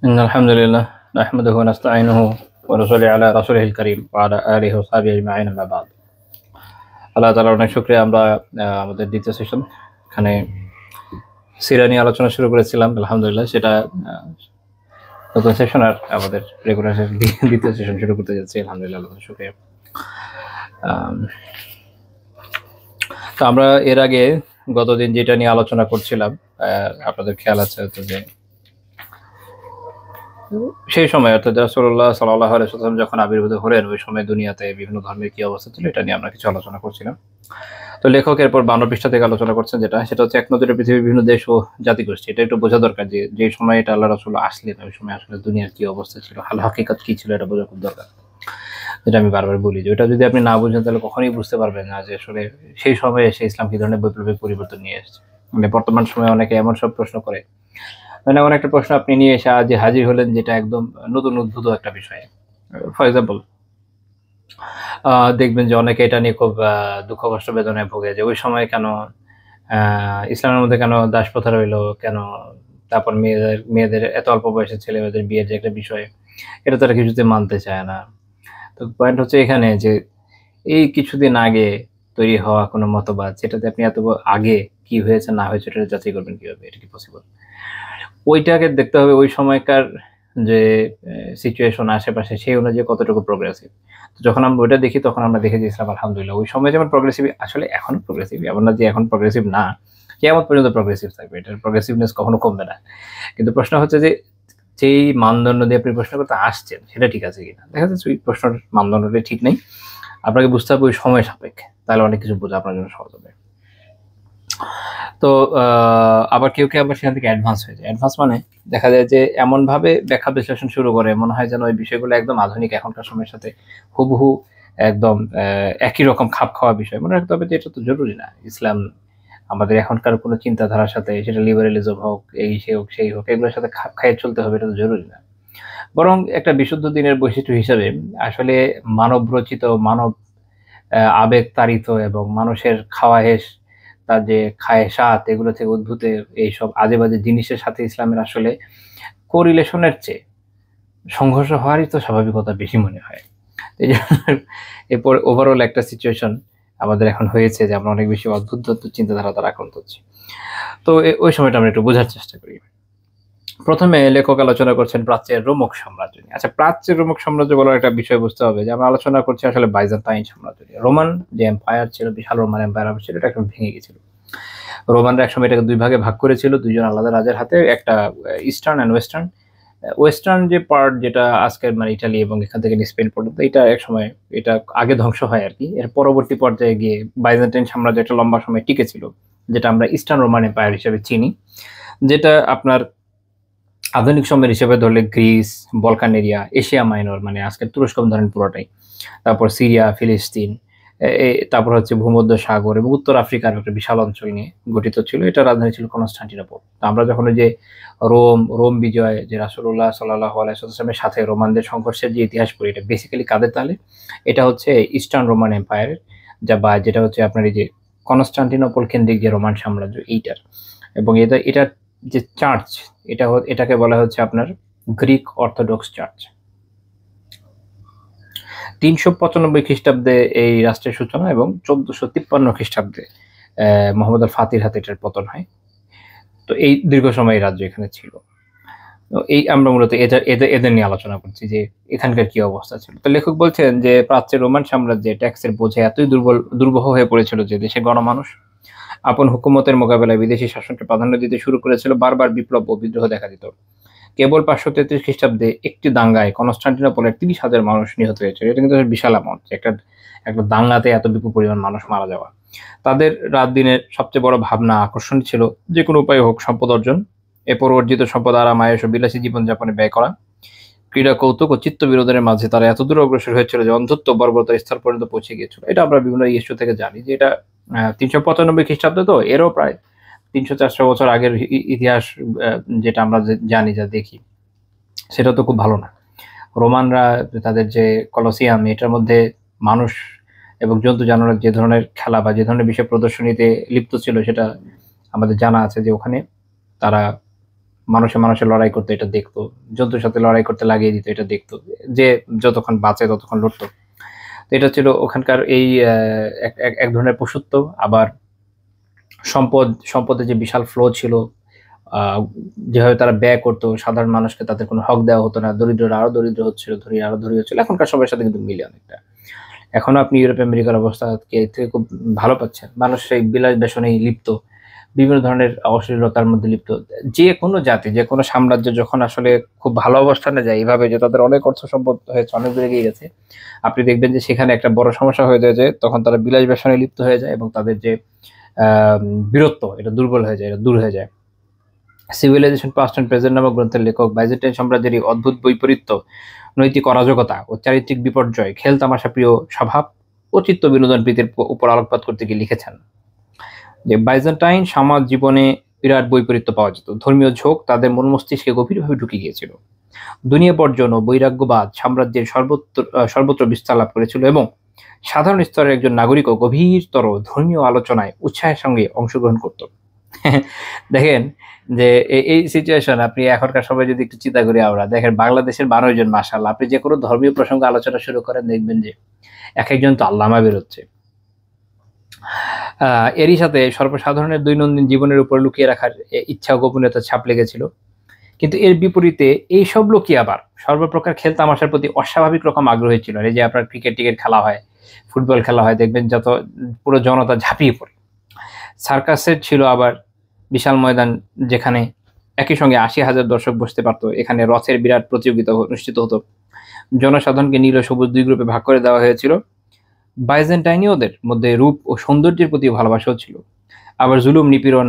إن الحمد لله نحمده ونستعينه ونصلي على رسوله الكريم وعلى آله وصحبه أجمعين أما بعد আল্লাহ তাআলার অনেক শুকরিয়া। আমরা আমাদের দ্বিতীয় সেশন এখানে সিরা নিয়ে আলোচনা শুরু করেছিলাম, আলহামদুলিল্লাহ সেটা নতুন সেশন আর আমাদের রেগুলার দ্বিতীয় সেশন শুরু করতে যাচ্ছি, আলহামদুলিল্লাহ আল্লাহর শুকরিয়া। তো আমরা এর আগে গতদিন যেটা নিয়ে আলোচনা করছিলাম, আপনাদের খেয়াল আছে হয়তো যে সেই সময় অর্থাৎ রাসূলুল্লাহ সাল্লাল্লাহু আলাইহি ওয়াসাল্লাম যখন আবির্ভূত হলেন ওই সময় দুনিয়াতে বিভিন্ন ধর্মের কি অবস্থা ছিল এটা নিয়ে আমরা কিছু আলোচনা করছিলাম। তো লেখক এরপর 52 পৃষ্ঠা থেকে আলোচনা করছেন, সেটা হচ্ছে এক নজরে পৃথিবীর বিভিন্ন দেশ ও জাতিগোষ্ঠী। এটা একটু বোঝা দরকার যে সময় এটা আল্লাহ রাসূল আসলেন ওই সময় আসলে দুনিয়ার কি অবস্থা ছিল, হাল হাকিকত কি ছিল, এটা বোঝা খুব দরকার। যেটা আমি বারবার বলি যে ওটা যদি আপনি না বুঝেন তাহলে কখনোই বুঝতে পারবেন না যে আসলে সেই সময়ে এসে ইসলাম কি ধরনের বৈপ্লবিক পরিবর্তন নিয়ে এসেছে। মানে বর্তমান সময়ে অনেকে এমন সব প্রশ্ন করে, মানে এমন একটা প্রশ্ন আপনি নিয়ে এসে আজ হাজির হলেন যেটা একদম নতুন উদ্ভূত একটা বিষয়। ফর এক্সাম্পল, দেখবেন যে অনেকে এটা নিয়ে খুব দুঃখ কষ্ট বেদনায় ভোগে যে ওই সময় কেন ইসলামের মধ্যে কেন দাস প্রথা রইলো, কেন তারপর মেয়েদের এত অল্প বয়সের ছেলে মেয়েদের বিয়ের যে একটা বিষয়, এটা তারা কিছুতে মানতে চায় না। তো পয়েন্ট হচ্ছে এখানে যে এই কিছুদিন আগে তৈরি হওয়া কোনো মতবাদ, সেটাতে আপনি এত আগে কি হয়েছে না হয়েছে এটা যাচাই করবেন কিভাবে? এটা কি পসিবল? ওইটাকে দেখতে হবে ওই সময়কার যে সিচুয়েশন আশেপাশে সেই অনুযায়ী কতটুকু প্রোগ্রেসিভ। তো যখন আমরা ওইটা দেখি তখন আমরা দেখি যে ইসলাম আলহামদুলিল্লাহ ওই সময় যেমন প্রোগ্রেসিভ, আসলে এখনো প্রোগ্রেসিভ, এমন না যে এখন প্রোগ্রেসিভ না, কিয়ামত পর্যন্ত প্রোগ্রেসিভ থাকবে, এটার প্রোগ্রেসিভনেস কখনো কমবে না। কিন্তু প্রশ্ন হচ্ছে যে যেই মানদণ্ড দিয়ে আপনি প্রশ্ন করতে আসছেন সেটা ঠিক আছে কিনা। দেখা যাচ্ছে ওই প্রশ্নের মানদণ্ডটা ঠিক নেই, আপনাকে বুঝতে হবে ওই সময় সাপেক্ষে, তাহলে অনেক কিছু বোঝা আপনার জন্য সহজ হবে। তো আবার কেউ আবার সেখান থেকে অ্যাডভান্স হয়ে যায়। অ্যাডভান্স মানে দেখা যায় যে এমনভাবে ব্যাখ্যা বিশ্লেষণ শুরু করে মনে হয় যেন ওই বিষয়গুলো একদম আধুনিক এখনকার সময়ের সাথে হুবহু একদম একই রকম খাপ খাওয়া বিষয়। মনে রাখতে হবে যে এটা তো জরুরি না। ইসলাম আমাদের এখনকার কোনো চিন্তাধারার সাথে, সেটা লিবারালিজম হোক, এই সে হোক সেই হোক, এগুলোর সাথে খাপ খাইয়ে চলতে হবে, এটা তো জরুরি না। বরং একটা বিশুদ্ধ দিনের বৈশিষ্ট্য হিসেবে আসলে মানব রচিত, মানব আবেগ তাড়িত এবং মানুষের খাওয়াহেশ, তার যে খায়েশাত, এগুলো থেকে উদ্ভূত এইসব আজেবাজে জিনিসের সাথে ইসলামের আসলে কোরিলেশনের চেয়ে সংঘর্ষ হওয়ারই তো স্বাভাবিকতা বেশি মনে হয়। এই জন্য এরপর ওভারঅল একটা সিচুয়েশন আমাদের এখন হয়েছে যে আমরা অনেক বেশি অদ্ভুত চিন্তাধারা দ্বারা আক্রান্ত হচ্ছি। তো ওই সময়টা আমরা একটু বোঝার চেষ্টা করি। প্রথমে লেখক আলোচনা করছেন প্রাচ্যের রোমক সাম্রাজ্য নিয়ে। আচ্ছা, প্রাচ্যের রোমক সাম্রাজ্য বলার একটা বিষয় বুঝতে হবে যে আমরা আলোচনা করছি আসলে বাইজেন্টাইন সাম্রাজ্য নিয়ে। রোমান যে এম্পায়ার ছিল, বিশাল রোমান এম্পায়ার ছিল, এটা এখন ভেঙে গেছিল। রোমানরা একসময় এটাকে দুই ভাগে ভাগ করেছিল, দুইজন আলাদা রাজার হাতে, একটা ইস্টার্ন অ্যান্ড ওয়েস্টার্ন। ওয়েস্টার্ন যে পার্ট, যেটা আজকের মানে ইটালি এবং এখান থেকে স্পেন পর্যন্ত, এটা একসময় এটা আগে ধ্বংস হয় আর কি। এর পরবর্তী পর্যায়ে গিয়ে বাইজেন্টাইন সাম্রাজ্য একটা লম্বা সময় টিকে ছিল, যেটা আমরা ইস্টার্ন রোমান এম্পায়ার হিসেবে চিনি, যেটা আপনার আধুনিক সময়ের হিসেবে ধরলে Greece, Balkan area, Asia minor মানে আজকের তুরস্ক ধরেন পুরোটাই, তারপর সিরিয়া, ফিলিস্তিন, তারপর হচ্ছে ভূমধ্য সাগর এবং উত্তর আফ্রিকার একটা বিশাল অঞ্চল নিয়ে গঠিত ছিল। এটা রাজধানী ছিল কনস্টান্টিনোপল। তো আমরা যখন ওই যে রোম বিজয়, যে রাসূলুল্লাহ সাল্লাল্লাহু আলাইহি ওয়াসাল্লামের সাথে রোমানদের সংঘর্ষের যে ইতিহাস পড়ি, এটা বেসিক্যালি কাদের তালে? এটা হচ্ছে ইস্টার্ন রোমান এম্পায়ারের, যেটা হচ্ছে আপনার এই যে কনস্টান্টিনোপল কেন্দ্রিক যে রোমান সাম্রাজ্য এইটার। এবং এটার যে চার্চ, এটাকে বলা হচ্ছে আপনার গ্রিক অর্থোডক্স চার্চ। 395 খ্রিস্টাব্দে এই রাষ্ট্রের সূচনা এবং 1453 খ্রিস্টাব্দে মোহাম্মদ আল ফাতির হাতে এটার পতন হয়। তো এই দীর্ঘ সময় রাজ্য এখানে ছিল। তো এই আমরা মূলত এদের নিয়ে আলোচনা করছি যে এখানকার কি অবস্থা ছিল। তো লেখক বলছেন যে প্রাচ্যের রোমান সাম্রাজ্যে ট্যাক্সের বোঝে এতই দুর্বহ হয়ে পড়েছিল যে দেশের গণমানুষ আপন হুকুমতের মোকাবেলায় বিদেশি শাসনকে প্রাধান্য দিতে শুরু করেছিল। বারবার বিপ্লব ও বিদ্রোহ দেখা দিত। কেবল 533 খ্রিস্টাব্দে একটি দাঙ্গায় কনস্টান্টিনোপলের 30,000 মানুষ নিহত হয়েছিল। এটা কিন্তু বিশাল অ্যামাউন্ট, একটা দাঙ্গাতে এত বিপুল পরিমাণ মানুষ মারা যাওয়া। তাদের রাত দিনের সবচেয়ে বড় ভাবনা, আকর্ষণ ছিল যে কোনো উপায়ে হোক সম্পদ অর্জন, এরপর অর্জিত সম্পদ আরাম আয়েশ ও বিলাসী জীবনযাপনে ব্যয় করা। ক্রীড়া কৌতুক ও চিত্ত বিনোদনের মাঝে তারা এতদূর অগ্রসর হয়েছিল যে অন্ধত্ব বর্বরতার স্থল পর্যন্ত পৌঁছে গিয়েছিল। এটা আমরা বিভিন্ন ইস্যু থেকে জানি যে এটা 395 খ্রিস্টাব্দে, তো এরও প্রায় 300-400 বছর আগের ইতিহাস যেটা আমরা জানি, যা দেখি, সেটা তো খুব ভালো না। রোমানরা তাদের যে কলোসিয়াম, এটার মধ্যে মানুষ এবং জন্তু জানোয়ারের যে ধরনের খেলা বা যে ধরনের বিষয় প্রদর্শনীতে লিপ্ত ছিল, সেটা আমাদের জানা আছে যে ওখানে তারা মানুষে লড়াই করতো, এটা দেখতো। জন্তুর সাথে লড়াই করতে লাগিয়ে দিত, এটা দেখতো। যে যতক্ষণ বাঁচে ততক্ষণ লড়তো। তো এটা ছিল ওখানকার এই এক ধরনের পশুত্ব। আবার সম্পদের যে বিশাল ফ্লো ছিল, যেভাবে তারা ব্যয় করতো, সাধারণ মানুষকে তাদের কোনো হক দেওয়া হতো না, দরিদ্ররা আরো দরিদ্র হচ্ছিল, ধনী আরো ধনী হচ্ছিল। এখনকার সময়ের সাথে কিন্তু মিলে অনেকটা। এখনো আপনি ইউরোপ আমেরিকার অবস্থাকে এর থেকে খুব ভালো পাচ্ছেন। মানুষ সেই বিলাস ব্যসনেই লিপ্ত, বিভিন্ন ধরনের অশ্লীলতার মধ্যে লিপ্ত। যে কোনো জাতি, যে কোনো সাম্রাজ্য যখন আসলে খুব ভালো অবস্থানে যায়, এইভাবে যে তাদের অনেক অর্থ সম্পদ হয়েছে, অনেক দূরে এগিয়ে গেছে, আপনি দেখবেন যে সেখানে একটা বড় সমস্যা হয়ে যায় যে তখন তারা বিলাস ব্যসনে লিপ্ত হয়ে যায় এবং তাদের যে বীরত্ব, এটা দুর্বল হয়ে যায়, এটা দূর হয়ে যায়। সিভিলাইজেশন পাস্ট অ্যান্ড প্রেজেন্ট নামক গ্রন্থের লেখক বাইজেন্টাইন সাম্রাজ্যের এই অদ্ভুত বৈপরীত্য, নৈতিক অরাজকতা ও চারিত্রিক বিপর্যয়, খেলতামাশা প্রিয় স্বভাব ও চিত্ত বিনোদন প্রীতির উপর আলোকপাত করতে গিয়ে লিখেছেন যে বাইজেন্টাইন সমাজ জীবনে বিরাট বৈপরীত্য পাওয়া যেত। ধর্মীয় ঝোঁক তাদের মন মস্তিষ্কে গভীরভাবে ঢুকে গিয়েছিল। দুনিয়া বর্জন ও বৈরাগ্যবাদ সাম্রাজ্যের সর্বত্র বিস্তার লাভ করেছিল এবং সাধারণ স্তরের একজন নাগরিকও গভীরতর ধর্মীয় আলোচনায় উৎসাহের সঙ্গে অংশগ্রহণ করত। দেখেন যে এই সিচুয়েশন আপনি এখনকার সময় যদি একটু চিন্তা করি, আমরা দেখেন বাংলাদেশের 12 জন, মাশাআল্লাহ, আপনি যে কোনো ধর্মীয় প্রসঙ্গ আলোচনা শুরু করেন, দেখবেন যে এক একজন তো আল্লামা বেরোচ্ছে। এরই সাথে সর্বসাধারণের দৈনন্দিন জীবনের উপর লুকিয়ে রাখার ইচ্ছা ও গোপনীয়তার ছাপ লেগেছিল। কিন্তু এর বিপরীতে এইসব লোকই আবার সর্বপ্রকার খেলতামাশার প্রতি অস্বাভাবিক রকম আগ্রহী ছিল। এই যে আপনার ক্রিকেট খেলা হয়, ফুটবল খেলা হয়, দেখবেন যত পুরো জনতা ঝাঁপিয়ে পড়ে। সার্কাসের ছিল আবার বিশাল ময়দান, যেখানে একই সঙ্গে ৮০,০০০ দর্শক বসতে পারত। এখানে রথের বিরাট প্রতিযোগিতা অনুষ্ঠিত হতো। জনসাধারণকে নীল ও সবুজ ২ গ্রুপে ভাগ করে দেওয়া হয়েছিল। বাইজেন্টাইনীয়দের মধ্যে রূপ ও সৌন্দর্যের প্রতি ভালোবাসাও ছিল। আবার জুলুম, নিপীড়ন,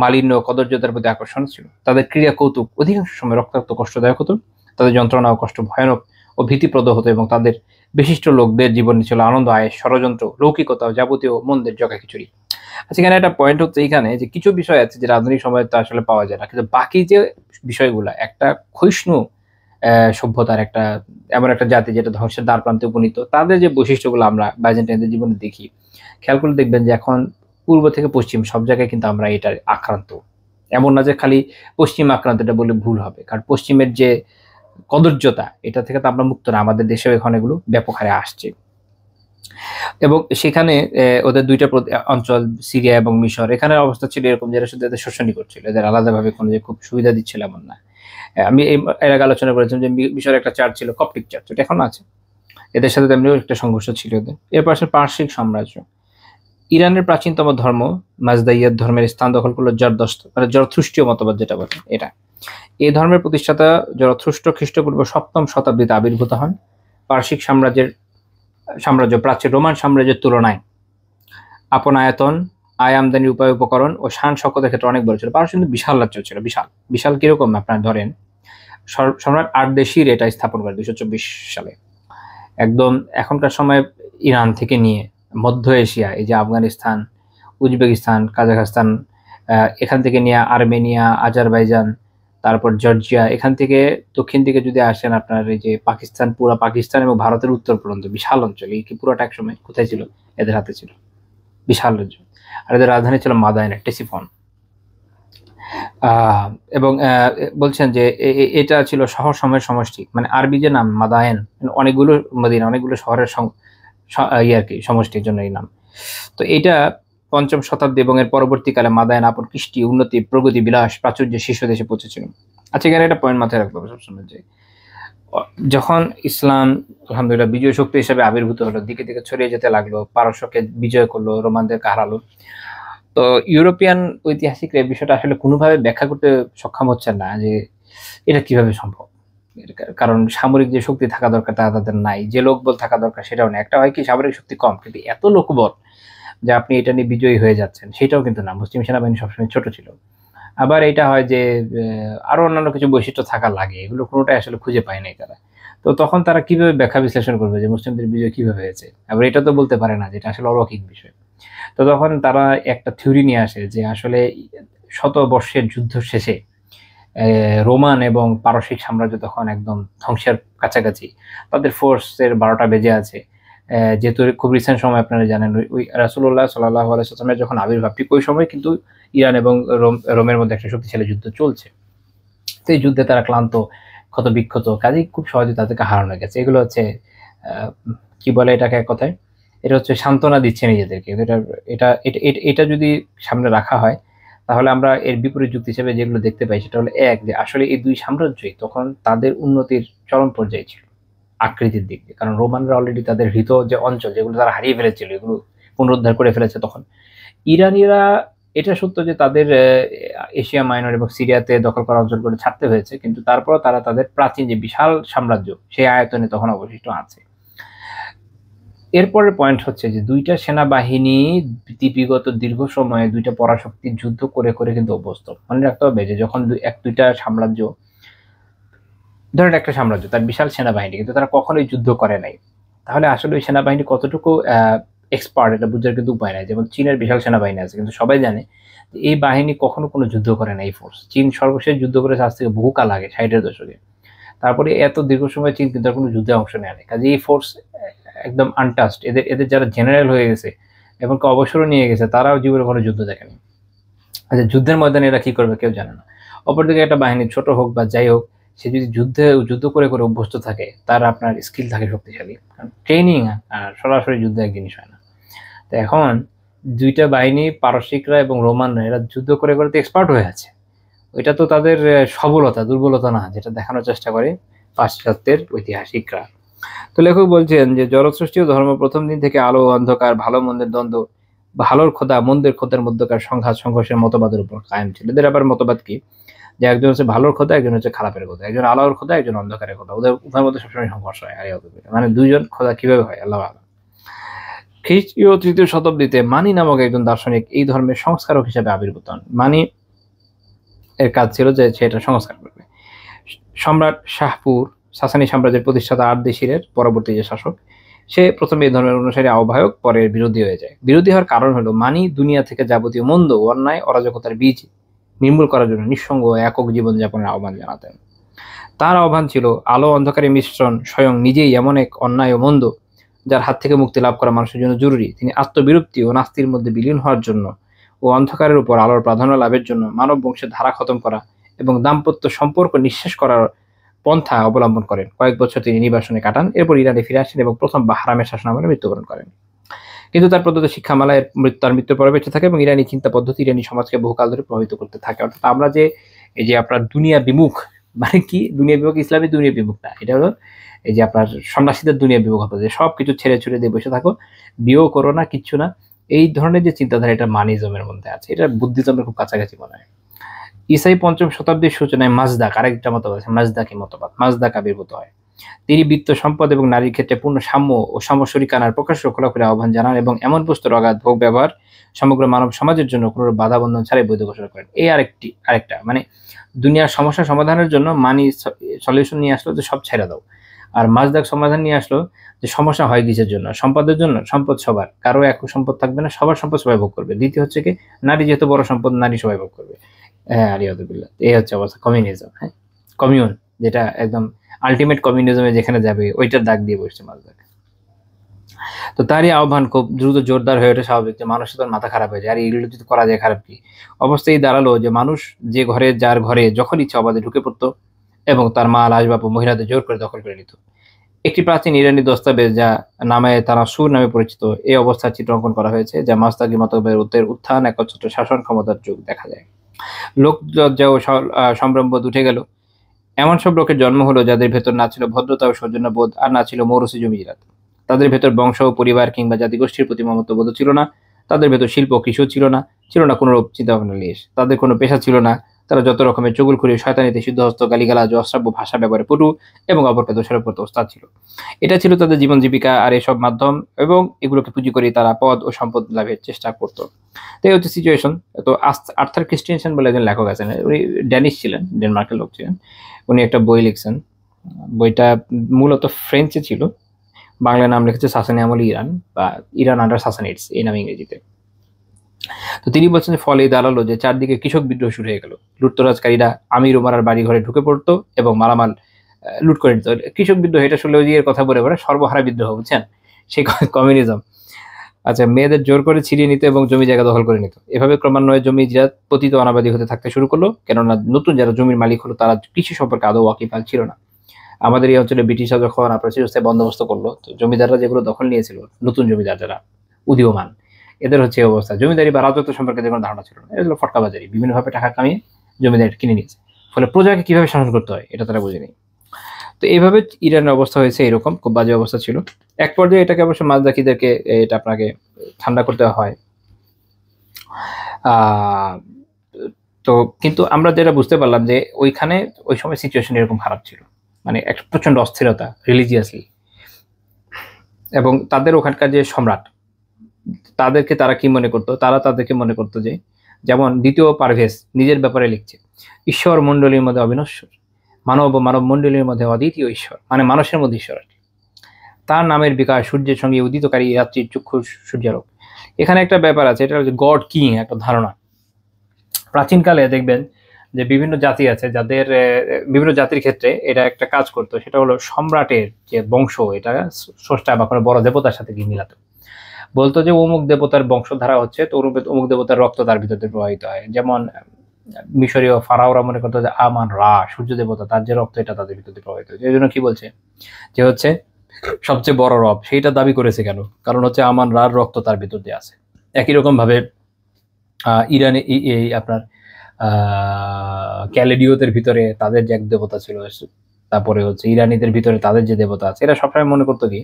মালিন্য, কদর্যতার প্রতি আকর্ষণ ছিল। তাদের ক্রীড়া কৌতুক অধিকাংশ সময় রক্তাক্ত, কষ্টদায়ক হতো। তাদের যন্ত্রণা ও কষ্ট ভয়ানক ও ভীতিপ্রদ হতো এবং তাদের বিশিষ্ট লোকদের জীবনে ছিল আনন্দ, আয়েস, ষড়যন্ত্র, লৌকিকতা ও যাবতীয় মন্দের জগাখিচুড়ি। আচ্ছা, এখানে একটা পয়েন্ট হচ্ছে এইখানে যে কিছু বিষয় আছে যে আধুনিক সময়ে তো আসলে পাওয়া যায় না, কিন্তু বাকি যে বিষয়গুলা, একটা ক্ষয়িষ্ণু সভ্যতার একটা এমন একটা জাতি যেটা ধ্বংসের দ্বার প্রান্তে উপনীত, তাদের যে বৈশিষ্ট্যগুলো আমরা বাইজেন্টাইনদের জীবনে দেখি, খেয়াল করলে দেখবেন যে এখন পূর্ব থেকে পশ্চিম সব জায়গায় কিন্তু আমরা এটার আক্রান্ত। এমন না যে খালি পশ্চিম আক্রান্ত, এটা বলে ভুল হবে, কারণ পশ্চিমের যে কদর্যতা, এটা থেকে তো আমরা মুক্ত না। আমাদের দেশেও এখন এগুলো ব্যাপক হারে আসছে এবং সেখানে ওদের ২টা অঞ্চল, সিরিয়া এবং মিশর, এখানের অবস্থা ছিল এরকম যে এরা শুধু এদের শোষণই করছিল, এদের আলাদাভাবে কোনো যে খুব সুবিধা দিচ্ছিল এমন না। আমি এর আগে আলোচনা করেছিলাম যে মিশরে একটা চার্চ ছিল, কপটিক চার্চ, এটা এখন আছে। এদের সাথে তেমনিও একটা সংঘর্ষ ছিল এদের। এরপর আসলে পারসিক সাম্রাজ্য। ইরানের প্রাচীনতম ধর্ম মাজদাইয়াত ধর্মের স্থান দখল করলো জরদস্ত, মানে জরথ্রুষ্টীয় মতবাদ যেটা বলে এটা। এই ধর্মের প্রতিষ্ঠাতা জরথ্রুষ্ট খ্রিস্টপূর্ব ৭ম শতাব্দীতে আবির্ভূত হন। পারসিক সাম্রাজ্য প্রাচ্যের রোমান সাম্রাজ্যের তুলনায় আপন আয়তন, আয় আমদানির উপায়, উপকরণ ও শান শকতের ক্ষেত্রে অনেক বড় ছিল। পারস্য কিন্তু বিশাল রাজ্য ছিল, বিশাল বিশাল। কিরকম আপনার ধরেন, সম্রাট আর্দেশির এটা স্থাপন করে ২২৪ সালে। একদম এখনকার সময় ইরান থেকে নিয়ে মধ্য এশিয়া, এই যে আফগানিস্তান, উজবেকিস্তান, কাজাখস্তান, এখান থেকে নিয়ে আর্মেনিয়া, আজারবাইজান, তারপর জর্জিয়া, এখান থেকে দক্ষিণ দিকে যদি আসেন আপনার এই যে পাকিস্তান, পুরো পাকিস্তান এবং ভারতের উত্তর পর্যন্ত বিশাল অঞ্চল। এই কি পুরোটা একসময় কোথায় ছিল? এদের হাতে ছিল, বিশাল রাজ্য। আর এদের রাজধানী ছিল মাদায়েন, টেসিফন। এবং বলছেন যে এটা ছিল শহর সময়ের সমষ্টি, মানে আরবি যে নাম মাদায়েন, অনেকগুলো মদিনা, অনেকগুলো শহরের আর কি সমষ্টির জন্য এই নাম। তো এটা ৫ম শতাব্দী এবং এর পরবর্তীকালে মাদায়েন আপন কৃষ্টি, উন্নতি, প্রগতি, বিলাস, প্রাচুর্যের শীর্ষ দেশে পৌঁছেছিল। আচ্ছা, এখানে একটা পয়েন্ট মাথায় রাখতে হবে সবসময় যে যখন ইসলাম আলহামদুলিল্লাহ বিজয় শক্তি হিসেবে আবির্ভূত হলো, দিকে দিকে ছড়িয়ে যেতে লাগলো, পারস্যকে বিজয় করলো, রোমানদেরকে হারালো, তো ইউরোপিয়ান ঐতিহাসিকরা এই বিষয়টা আসলে কোনোভাবে ব্যাখ্যা করতে সক্ষম হচ্ছেন না যে এটা কিভাবে সম্ভব। কারণ সামরিক যে শক্তি থাকা দরকার তা তাদের নাই, যে লোকবল থাকা দরকার সেটাও নেই। একটা হয় কি, সামরিক শক্তি কম, কিন্তু এত লোকবল যে আপনি এটা নিয়ে বিজয়ী হয়ে যাচ্ছেন, সেটাও কিন্তু না। মুসলিম সেনাবাহিনী সবসময় ছোট ছিল। আবার এটা হয় যে আরো অন্যান্য কিছু বৈশিষ্ট্য থাকা লাগে, এগুলো কোনোটাই আসলে খুঁজে পায় নাই তারা। তো তখন তারা কিভাবে ব্যাখ্যা বিশ্লেষণ করবে যে মুসলিমদের বিজয় কিভাবে হয়েছে? আবার এটা তো বলতে পারে না যেটা আসলে অলৌকিক বিষয়। তো তখন তারা একটা থিওরি নিয়ে আসে যে আসলে শত বর্ষের যুদ্ধ শেষে রোমান এবং পারসিক সাম্রাজ্য তখন একদম ধ্বংসের কাছাকাছি, তাদের ফোর্সের ১২টা বেজে আছে। যেহেতু খুব রিসেন্ট সময় আপনারা জানেন, ওই রাসূলুল্লাহ সাল্লাল্লাহু আলাইহি ওয়াসাল্লামের যখন আবির্ভাব, ঠিক ওই সময় কিন্তু ইরান এবং রোমের মধ্যে একটা শক্তিশালী যুদ্ধ চলছে। এই যুদ্ধে তারা ক্লান্ত, ক্ষত বিক্ষত, কাজেই খুব সহজে তাদেরকে হারানো গেছে। এগুলো হচ্ছে কি বলে এটাকে এক কথায়, এটা হচ্ছে সান্ত্বনা দিচ্ছে নিজেদেরকে। এটা যদি সামনে রাখা হয়, তাহলে আমরা এর বিপরীত যুক্তি হিসেবে যেগুলো দেখতে পাই সেটা হলো যে আসলে এই দুই সাম্রাজ্যই তখন তাদের উন্নতির চরম পর্যায়ে ছিল আকৃতির দিক দিয়ে। কারণ রোমানরা অলরেডি তাদের হৃত যে অঞ্চল যেগুলো তারা হারিয়ে ফেলেছিল এগুলো পুনরুদ্ধার করে ফেলেছে তখন। ইরানিরা, এটা সত্য যে তাদের এশিয়া মাইনর এবং সিরিয়াতে দখল করা অঞ্চলগুলো ছাড়তে হয়েছে, কিন্তু তারপরও তারা তাদের প্রাচীন যে বিশাল সাম্রাজ্য সেই আয়তনে তখন অবশিষ্ট আছে। এরপরের পয়েন্ট হচ্ছে যে দুইটা সেনাবাহিনী বিগত দীর্ঘ সময়ে দুইটা পরাশক্তির যুদ্ধ করে করে কিন্তু অভ্যস্ত। মনে রাখতে হবে যে যখন দুইটা সাম্রাজ্য, ধরেন একটা সাম্রাজ্য তার বিশাল সেনাবাহিনী, কিন্তু তারা কখনোই যুদ্ধ করে নাই, তাহলে আসলে ওই সেনাবাহিনী কতটুকু এক্সপার্ট এটা বুঝার কিন্তু উপায় নাই। যেমন চীনের বিশাল সেনাবাহিনী আছে, কিন্তু সবাই জানে যে এই বাহিনী কখনো কোনো যুদ্ধ করে না। এই ফোর্স, চীন সর্বশেষ যুদ্ধ করেছে আজ থেকে বহুকাল আগে, 60-এর দশকে। তারপরে এত দীর্ঘ সময় চীন কিন্তু আর কোনো যুদ্ধে অংশ নেয় না। কাজে এই ফোর্স একদম আনটাস্ট। এদের যারা জেনারেল হয়ে গেছে এবং অবসরও নিয়ে গেছে, তারাও জীবনে কোনো যুদ্ধ দেখেনি। আচ্ছা, যুদ্ধের ময়দানে এরা কি করবে কেউ জানে না। অপরদিকে একটা বাহিনী ছোট হোক বা যাই হোক, সে যদি যুদ্ধ করে করে অভ্যস্ত থাকে, তার আপনার স্কিল থাকে শক্তিশালী। কারণ ট্রেনিং আর সরাসরি যুদ্ধ এক জিনিস হয় না। তো এখন দুইটা বাহিনী, পারসিকরা এবং রোমানরা, এরা যুদ্ধ করে করে তো এক্সপার্ট হয়ে আছে। ওইটা তো তাদের সবলতা, দুর্বলতা না, যেটা দেখানোর চেষ্টা করে পাশ্চাত্যের ঐতিহাসিকরা। তো লেখক বলছেন যে জড়সৃষ্টি ও ধর্ম প্রথম দিন থেকে আলো অন্ধকার, ভালো মন্দের দ্বন্দ্ব, ভালোর খোদা মন্দের খোদার মধ্যকার সংঘাত সংঘর্ষের মতবাদের উপর কায়েম ছিল। এদের আবার মতবাদ কি, যে একজন হচ্ছে ভালোর খোদা, একজন হচ্ছে খারাপের খোদা, একজন আলোর খোদা, একজন অন্ধকারের খোদা। ওদের উভয়ের মধ্যে সবসময় সংঘর্ষ হয়। মানে দুইজন খোদা কিভাবে হয়, আল্লাহ আল্লাহ। খ্রিস্টীয় ৩য় শতাব্দীতে মানি নামক একজন দার্শনিক এই ধর্মের সংস্কারক হিসেবে আবির্ভূত হন। মানি এর কাজ ছিল যে সে এটা সংস্কার করবে। সম্রাট শাহপুর, সাসানি সাম্রাজ্যের প্রতিষ্ঠাতা আর্দেশিরের পরবর্তী যে শাসক, সে প্রথমে এই ধর্মের অনুসারী আহ্বায়ক, পরে বিরোধী হয়ে যায়। বিরোধী হওয়ার কারণ হলো মানি দুনিয়া থেকে যাবতীয় মন্দ, অন্যায়, অরাজকতার বীজ নির্মূল করার জন্য নিঃসঙ্গ একক জীবনযাপনের আহ্বান জানাতেন। তার আহ্বান ছিল আলো অন্ধকারের মিশ্রণ, স্বয়ং নিজেই এমন এক অন্যায় ও মন্দ যার হাত থেকে মুক্তি লাভ করা মানুষের জন্য জরুরি। তিনি আত্মবিরক্তি ও নাস্তির মধ্যে বিলীন হওয়ার জন্য ও অন্ধকারের উপর আলোর প্রাধান্য লাভের জন্য মানব বংশের ধারা খতম করা এবং দাম্পত্য সম্পর্ক নিঃশেষ করার পন্থা অবলম্বন করেন। কয়েক বছর তিনি নির্বাসনে কাটান, এরপর ইরানে ফিরে আসেন এবং প্রথম বাহরামের শাসনামলে মৃত্যুবরণ করেন। কিন্তু তার প্রদত্ত শিক্ষামালায় তার মৃত্যুর পরে বেঁচে থাকে এবং ইরানি চিন্তা পদ্ধতি ইরানি সমাজকে বহুকাল ধরে প্রভাবিত করতে থাকে। অর্থাৎ আমরা যে এই যে আপনার দুনিয়া বিমুখ, মানে কি দুনিয়া বিমুখ, ইসলামী দুনিয়া বিমুখ না, এটা হলো এই যে আপনার সন্ন্যাসীদের দুনিয়া বিমুখ হবে, যে সব কিছু ছেড়ে ছুড়ে দিয়ে বসে থাকো, বিয়েও করো না, কিচ্ছু না। এই ধরনের যে চিন্তাধারা, এটা মানিজমের মধ্যে আছে, এটা বুদ্ধিজমের খুব কাছাকাছি মনে হয়। ইসাই ৫ম শতাব্দীর সূচনায় মাজদাক, আরেকটা মতবাদ আছে মাজদাকি মতবাদ, মাজদাক আবির্ভূত হয়। তিনি বিত্ত সম্পদ এবং নারীর ক্ষেত্রে পূর্ণ সাম্য ও সমশরিকানার প্রকাশ্য খোলাখুলি আহ্বান জানান এবং এমন বস্তুর অগাধ ভোগ ব্যবহার সমগ্র মানব সমাজের জন্য কোনো বাধা বন্ধন ছাড়াই বৈধ ঘোষণা করেন। এই আরেকটা মানে দুনিয়ার সমস্যা সমাধানের জন্য মানি সলিউশন নিয়ে আসলো যে সব ছেড়ে দাও, আর মাজদাক সমাধান নিয়ে আসলো যে সমস্যা হয় কিসের জন্য, সম্পদের জন্য। সম্পদ সবার, কারো এক সম্পদ থাকবে না, সবার সম্পদ সবাই ভোগ করবে। দ্বিতীয় হচ্ছে কি, নারী যেহেতু বড় সম্পদ, নারী সবাই ভোগ করবে। হ্যাঁ, আলিয়াদুবিল্লাহ, এই হচ্ছে অবস্থা। কমিউনিজম, হ্যাঁ, কমিউন, যেটা একদম আলটিমেট কমিউনিজমে যেখানে যাবে ওইটার দাগ দিয়ে বসছে মাজদাক। তো তারই আহ্বান খুব দ্রুত জোরদার হয়ে ওঠে, স্বাভাবিক যে মানুষের তো মাথা খারাপ হয়ে যায়, আর এগুলো যদি করা যায় খারাপ কি অবস্থায় দাঁড়ালো যে মানুষ যে ঘরে যার ঘরে যখন ইচ্ছা অবাধে ঢুকে পড়তো এবং তার মাল আসবাব ও মহিলাদের জোর করে দখল করে নিত। একটি প্রাচীন ইরানি দস্তাবেজ যা নামে তানাসুর নামে পরিচিত, এই অবস্থার চিত্র অঙ্কন করা হয়েছে, যা মাজদাকি মতবাদের উত্থান, একচ্ছত্র শাসন ক্ষমতার যুগ দেখা যায়। লোক লজ্জা ও সম্ভ্রমবোধ উঠে গেল। এমন সব লোকের জন্ম হলো যাদের ভেতর না ছিল ভদ্রতা ও সৌজন্যবোধ, আর না ছিল মৌরসি জমিরাত। তাদের ভেতর বংশ ও পরিবার কিংবা জাতিগোষ্ঠীর প্রতি মমত্ববোধ ছিল না। তাদের ভেতর শিল্প কৃষিও ছিল না, ছিল না কোনো চিন্তাভাবনা লেশ। তাদের কোনো পেশা ছিল না। তারা যত রকমের চুগলখড়ি, শয়তানিতে সিদ্ধহস্ত, গালিগালাজ, অশ্রাব্য ভাষা ব্যবহারে পটু এবং অপরকে দোষারোপ করতে ওস্তাদ ছিল। এটা ছিল তাদের জীবন জীবিকা, আর এসব মাধ্যম এবং এগুলোকে পুঁজি করে তারা পদ ও সম্পদ লাভের চেষ্টা করতো। তো এই হচ্ছে সিচুয়েশন। তো আর্থার ক্রিস্টিয়ানসেন বলে একজন লেখক আছেন, উনি ড্যানিশ ছিলেন, ডেনমার্কের লোক ছিলেন। উনি একটা বই লিখছেন, বইটা মূলত ফ্রেঞ্চে ছিল, বাংলায় নাম লিখেছে সাসানি আমল ইরান বা ইরান আন্ডার সাসানিডস, এই নামে ইংরেজিতে। তো তিনি বলছেন যে ফলে দাঁড়ালো যে চারদিকে কৃষক বিদ্রোহ শুরু হয়ে গেল। লুটতরাজকারীরা আমির উমারার বাড়ি ঘরে ঢুকে পড়তো এবং মালামাল লুট করে নিত। কৃষক বিদ্রোহ, এটা আসলে ওই কথা বলে সর্বহারা বিদ্রোহ, বুঝছেন, সেই কমিউনিজম। আচ্ছা, মেয়েদের জোর করে ছিনিয়ে নিত এবং জমি জায়গা দখল করে নিত। এভাবে ক্রমান্বয়ে জমি জিরাত পতিত অনাবাদী হতে থাকতে শুরু করলো, কেননা নতুন যারা জমির মালিক হলো তারা কৃষি সম্পর্কে আদৌ ওয়াকিবহাল ছিল না। আমাদের এই অঞ্চলে ব্রিটিশরা যখন আপনার চিরস্থায়ী বন্দোবস্ত করলো, তো জমিদাররা যেগুলো দখল নিয়েছিল, নতুন জমিদার যারা উদীয়মান, এদের হচ্ছে এই অবস্থা। জমিদারি বা রাজত্ব সম্পর্কে যে কোনো ধারণা ছিল না, এগুলো ফটকাবাজারি, বিভিন্নভাবে টাকা কামিয়ে জমিদারি কিনে নিয়েছে। ফলে প্রজাকে কিভাবে শাসন করতে হয় এটা তারা বুঝেনি। তো এইভাবে ইরানের অবস্থা হয়েছে, এরকম খুব বাজে অবস্থা ছিল। এক পর্যায়ে এটাকে অবশ্য মাজদাকিদেরকে এটা আপনাকে ঠান্ডা করতে হয়। আহ, তো কিন্তু আমরা যেটা বুঝতে পারলাম যে ওইখানে ওই সময় সিচুয়েশন এরকম খারাপ ছিল, মানে একটা প্রচন্ড অস্থিরতা রিলিজিয়াসলি, এবং তাদের ওখানকার যে সম্রাট, তাদেরকে তারা কি মনে করতো, তারা তাদেরকে মনে করতো যে, যেমন দ্বিতীয় পারভেজ নিজের ব্যাপারে লিখছে, ঈশ্বর মণ্ডলীর মধ্যে অবিনশ্বর, মানব ও মানব মণ্ডলীর মধ্যে অদ্বিতীয় ঈশ্বর, মানে মানুষের মধ্যে ঈশ্বর আর কি। তার নামের বিকাশ সূর্যের সঙ্গে উদিতকারী রাত্রির চক্ষু সূর্যালোক। এখানে একটা ব্যাপার আছে, এটা হচ্ছে গড কিং একটা ধারণা। প্রাচীনকালে দেখবেন যে বিভিন্ন জাতি আছে যাদের বিভিন্ন জাতির ক্ষেত্রে এটা একটা কাজ করতো, সেটা হলো সম্রাটের যে বংশ, এটা স্রষ্টা বা কোনো বড় দেবতার সাথে গিয়ে মিলাতো। বলতো যে অমুক দেবতার বংশধারা হচ্ছে, তো অমুক দেবতার রক্ত তার ভিতরে প্রবাহিত হয়। যেমন মিশরীয় ফারাওরা মনে করতো যে আমান রা সূর্য দেবতা, তার যে রক্ত এটা তাদের ভিতরে প্রবাহিত হয়েছে। এই জন্য কি বলছে যে হচ্ছে সবচেয়ে বড় রব, সেইটা দাবি করেছে কেন? কারণ হচ্ছে আমান রার রক্ত তার ভিতর দিয়ে আছে। একই রকম ভাবে ইরানে এই আপনার ক্যালেডিওদের ভিতরে তাদের যে এক দেবতা ছিল, তারপরে হচ্ছে ইরানিদের ভিতরে তাদের যে দেবতা আছে, এরা সবসময় মনে করতো কি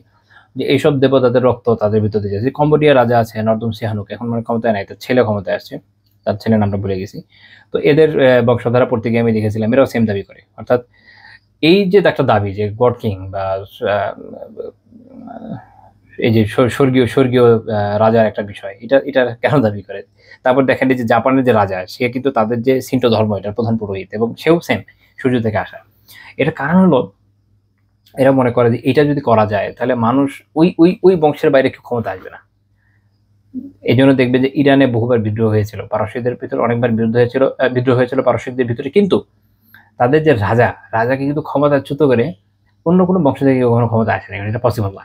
যে এইসব দেবতাদের রক্ত তাদের ভিতরে দিয়ে যাচ্ছে। কম্বোডিয়া রাজা আছে নর্দম সিহানুক, এখন মানে ক্ষমতায় নাই, তার ছেলে ক্ষমতায় আসছে, তার ছেলের নামটা ভুলে গেছি। তো এদের বংশধারা পড়তে গিয়ে আমি দেখেছিলাম এরাও সেম দাবি করে। অর্থাৎ এই যে একটা দাবি যে গড কিং বা এই যে স্বর্গীয় স্বর্গীয় রাজার একটা বিষয়, এটা এটা কেন দাবি করে? তারপর দেখেন যে জাপানের যে রাজা, সে কিন্তু তাদের যে সিন্টো ধর্ম এটার প্রধান পুরোহিত, এবং সেও সেম সূর্য থেকে আসা। এটা কারণ হলো এরা মনে করে যে এটা যদি করা যায় তাহলে মানুষ ওই ওই ওই বংশের বাইরে কেউ ক্ষমতা আসবে না। এই জন্য দেখবে যে ইরানে বহুবার বিদ্রোহ হয়েছিল, পারস্যদের ভিতরে অনেকবার বিদ্রোহ হয়েছিল পারস্যদের ভিতরে, কিন্তু তাদের যে রাজাকে কিন্তু ক্ষমতাচ্যুত করে অন্য কোনো বংশ থেকে কখনো ক্ষমতা আসে না, এটা পসিবল না।